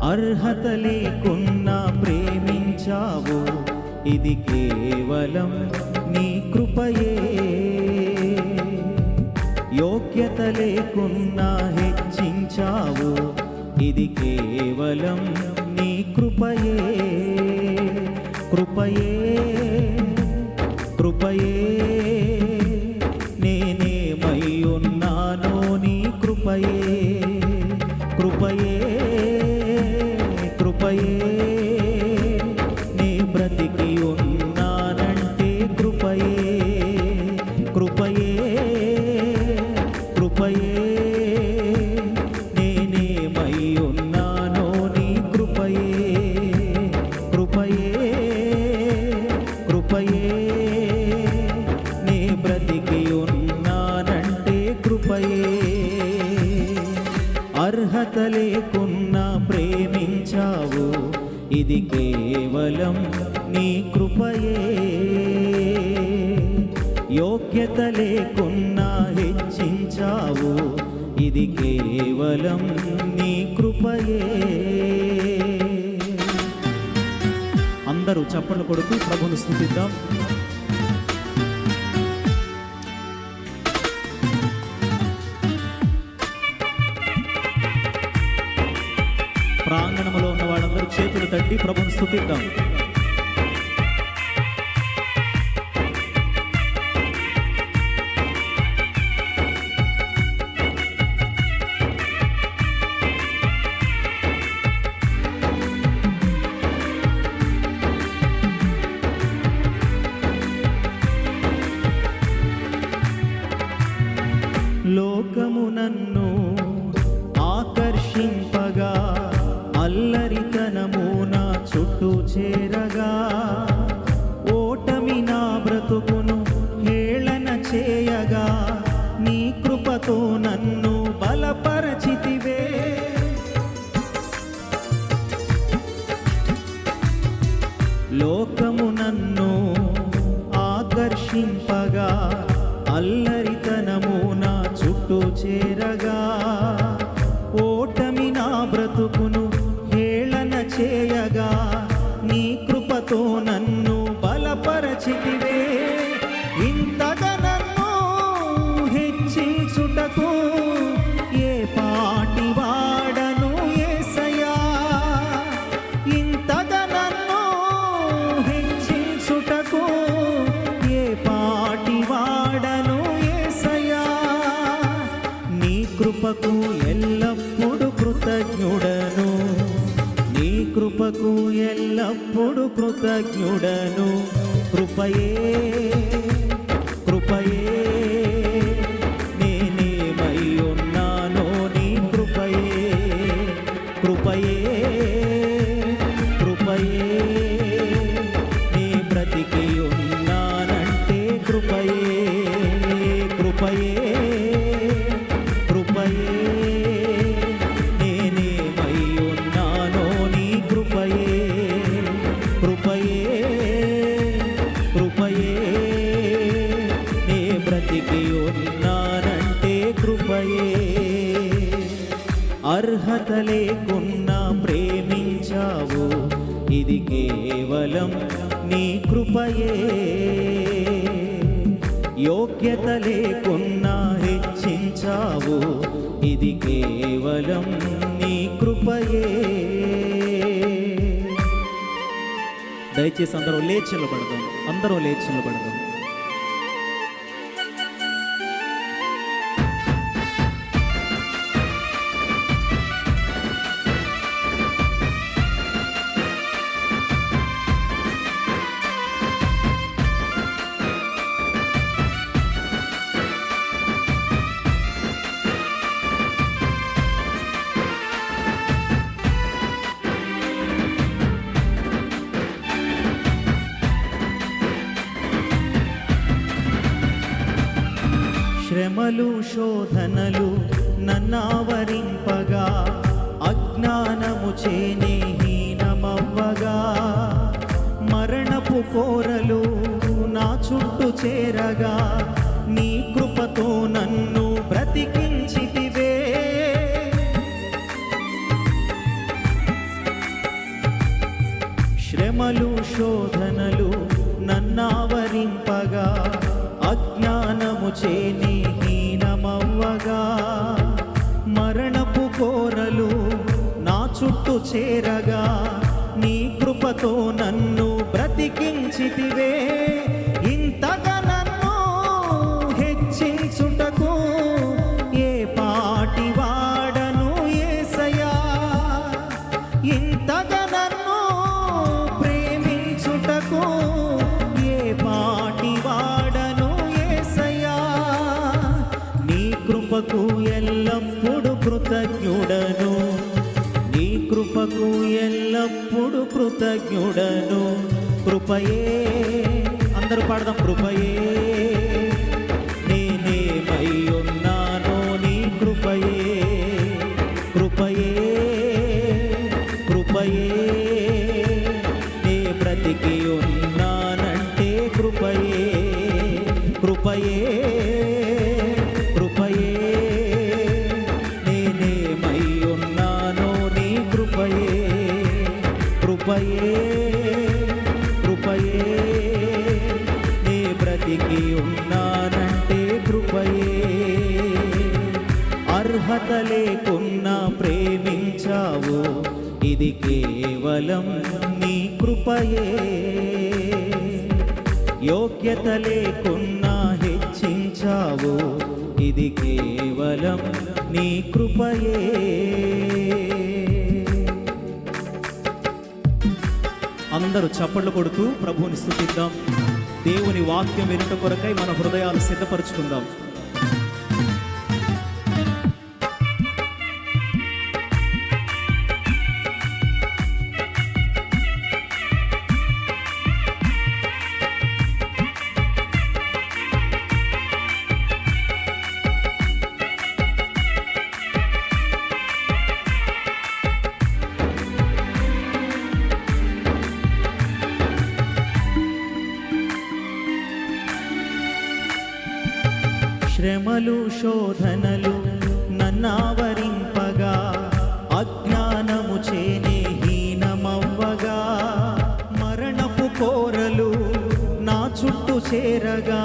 అర్హత లేకున్నా ప్రేమించావు, ఇది కేవలం నీ కృపయే. యోగ్యత లేకున్నా హెచ్చించావు, ఇది కేవలం నీ కృపయే. కృపయే కృపయే నేనేమై ఉన్నానో నీ కృపయే. కృపయే కృపయే నీ బ్రతికి ఉన్నానంటే కృపయే. కృపయే కృపయే నేనేమై ఉన్నానో నీ కృపయే. కృపయే కృపయే నీ బ్రతికి ఉన్నానంటే కృపయే. అర్హత లేకున్నా ప్రేమించావు, ఇది కేవలం నీ కృపయే. యోగ్యత లేకున్నా హెచ్చించావు, ఇది కేవలం నీ కృపయే. అందరూ చప్పట్లు కొడుతూ ప్రభువును స్తుతిద్దాం. ప్రాంగణంలో ఉన్న వాళ్ళందరూ చేతులు తట్టి ప్రభువును స్తుతిద్దాం. లోకము నన్ను ఆకర్షింపగా, అల్లరితనము నా చుట్టూ చేరగా, ఓటమి నా బ్రతుకును హేళన చేయగా, నీ కృపతో నన్ను బలపరచితివే. లోకము నన్ను ఆకర్షింపగా, అల్లరితనము నా చుట్టూ చేరగా, ఓటమి నా బ్రతుకును హేళన చేయగా, నీ కృపతో నన్ను బలపరచితివే. ఇంతగా నన్ను హెచ్చించుటకు ఏ పాటి వాడను యేసయ్యా. ఇంతగా నన్ను హెచ్చించుటకు ఏ పాటి వాడను యేసయ్యా. నీ కృపకు ఎల్లప్పుడూ కృతజ్ఞుడను, నీ కృపకు ఎల్లప్పుడూ కృతజ్ఞుడను. కృపయే కృపయే నేనేమై ఉన్నానో నీ కృపయే. కృపయే కృపయే నీ బ్రతికి ఉన్నానంటే కృపయే. కృపయే కృపయే నేనేమై ఉన్నానో నీ కృపయే. కృపయే కృపయే నీ బ్రతికి ఉన్నానంటే కృపయే. అర్హత లేకున్నా ప్రేమించావు, ఇది కేవలం నీ కృపయే. యోగ్యత లేకున్నా హెచ్చించావు, ఇది కేవలం నీ కృపయే. దయచేసి అందరూ లేచి నిలబడదాం. అందరూ లేచి నిలబడదాం. శ్రమలు శోధనలు నన్నావరింపగా, అజ్ఞానము చేనే హీనమవ్వగా, మరణపు కోరలు నా చుట్టూ చేరగా, నీ కృపతో నన్ను బ్రతికించితివే. శ్రమలు శోధనలు నన్నావరింపగా, అజ్ఞానము చేని హీనమవ్వగా, మరణపు కోరలు నా చుట్టూ చేరగా, నీ కృపతో నన్ను బ్రతికించితివే. ఇంతగా నన్ను హెచ్చించుటకు ఏ పాటి వాడను యేసయ్యా, ఇంతగా నన్ను ప్రేమించుటకు ఏ పాటి వాడను యేసయ్యా. నీ కృపకు ఎల్లప్పుడూ కృతజ్ఞుడను, నీ కృపకు ఎల్లప్పుడూ కృతజ్ఞుడను. కృపయే, అందరూ పాడదాం. కృపయే నేనేమై ఉన్నానో నీ కృపయే, కృపయే కృపయే నే బ్రతికి ఉన్నానంటే కృపయే, కృపయే కృపయే నేనేమై ఉన్నానో నీ కృపయే, కృపయే కృపయే నే బ్రతికి ఉన్నానంటే కృపయే. అర్హత లేకున్నా ప్రేమించావు, ఇది కేవలం నీ కృపయే. యోగ్యత లేకున్నా హెచ్చించావు, ఇది కేవలం నీ కృపయే. అందరూ చప్పట్లు కొడుతూ ప్రభువుని స్తుతిద్దాం. దేవుని వాక్యం వినుట కొరకై మన హృదయాలు సిద్ధపరచుకుందాం. శ్రమలు శోధనలు నన్నావరింపగా, అజ్ఞానము చేనే హీనమవ్వగా, మరణపు కోరలు నా చుట్టూ చేరగా,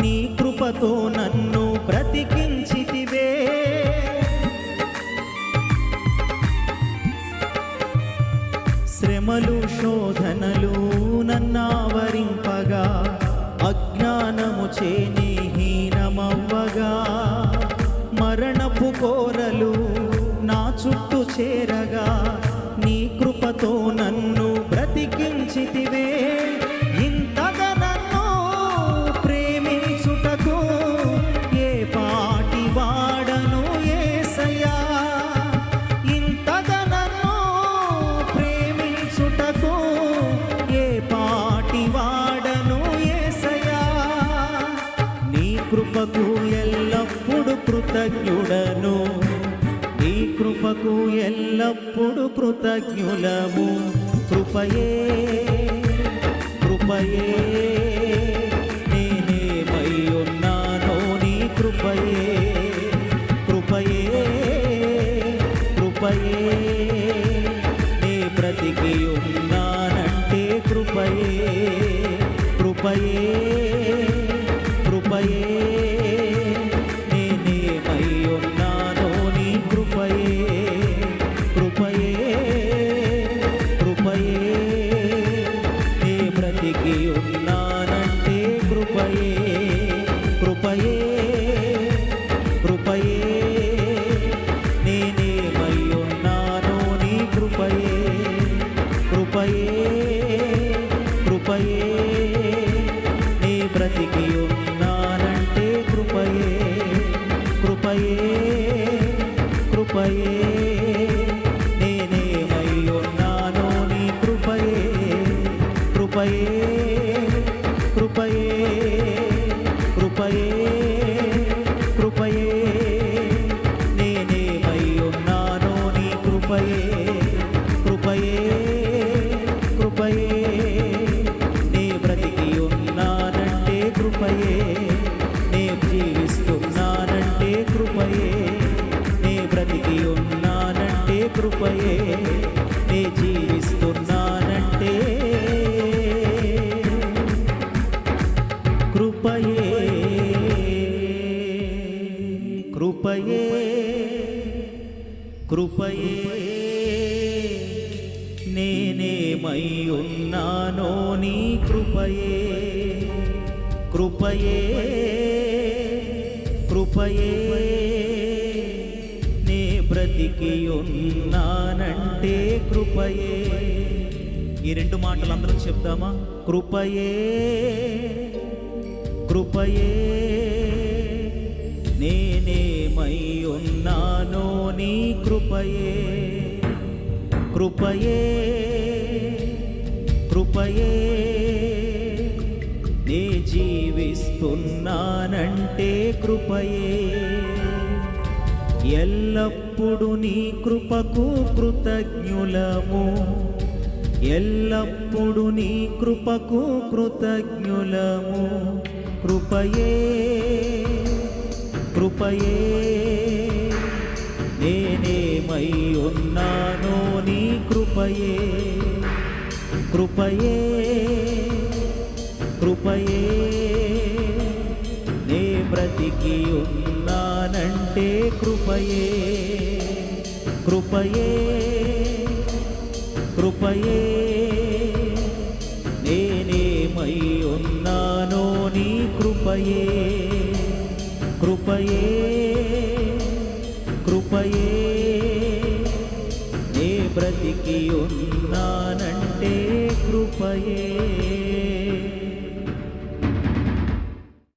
నీ కృపతో నన్ను బ్రతికించితివే. శ్రమలు శోధనలు నన్నావరింపగా, అజ్ఞానము చేని హీనమవ్వగా, మరణపు కోరలు నా చుట్టూ చేరగా, నీ కృపతో నన్ను బ్రతికించితివే. ఇంతగా నన్ను ప్రేమించుటకు ఏ పాటి వాడను యేసయ్యా, ఇంతగా నన్ను ప్రేమించుటకు ఏ పాటి వాడను యేసయ్యా. నీ కృపకు ఎల్లప్పుడూ కృతజ్ఞుడను, నీ కృపకు ఎల్లప్పుడూ కృతజ్ఞులము. కృపయే కృపయే నేనేమై ఉన్నానో నీ కృపయే, కృపయే కృపయే నే బ్రతికి ఉన్నానంటే కృపయే, కృపయే కృపయే నేనేమై ఉన్నానో నీ కృపయే, కృపయే కృపయే నే బ్రతికి ఉన్నానంటే కృపయే, కృపయే కృపయే నేనేమై ఉన్నానో నీ కృపయే, కృపయే కృపయే నే బ్రతికి ఉన్నానంటే కృపయే, కృపయే కృపయే నేనేమై ఉన్నానో నీ కృపయే, కృపయే కృపయే కృపయే కృపయే నేనేమై ఉన్నానో నీ కృపయే, కృపయే కృపయే నే బ్రతికి ఉన్నానంటే కృపయే, నే జీవిస్తున్నానంటే కృపయే, నే బ్రతికి ఉన్నానంటే కృపయే, నే జీవిస్తున్నానంటే కృపయే నేనేమై ఉన్నానో నీ కృపయే, కృపయే కృపయే నే బ్రతికి ఉన్నానంటే కృపయే. ఈ రెండు మాటలు అందరూ చెప్దామా? కృపయే కృపయే నేనేమై ఉన్నానో నీ కృపయే, కృపయే కృపయే నే జీవిస్తున్నానంటే కృపయే. ఎల్లప్పుడు నీ కృపకు కృతజ్ఞులము, ఎల్లప్పుడు నీ కృపకు కృతజ్ఞులము. కృపయే కృపయే నేనేమై ఉన్నానో నీ కృపయే, కృపయే కృపయే నే బ్రతికి ఉన్నానంటే కృపయే, కృపయే కృపయే నేనేమై ఉన్నానో నీ కృపయే, కృపయే కృపయే నే బ్రతికి ఉన్నానంటే కృపయే.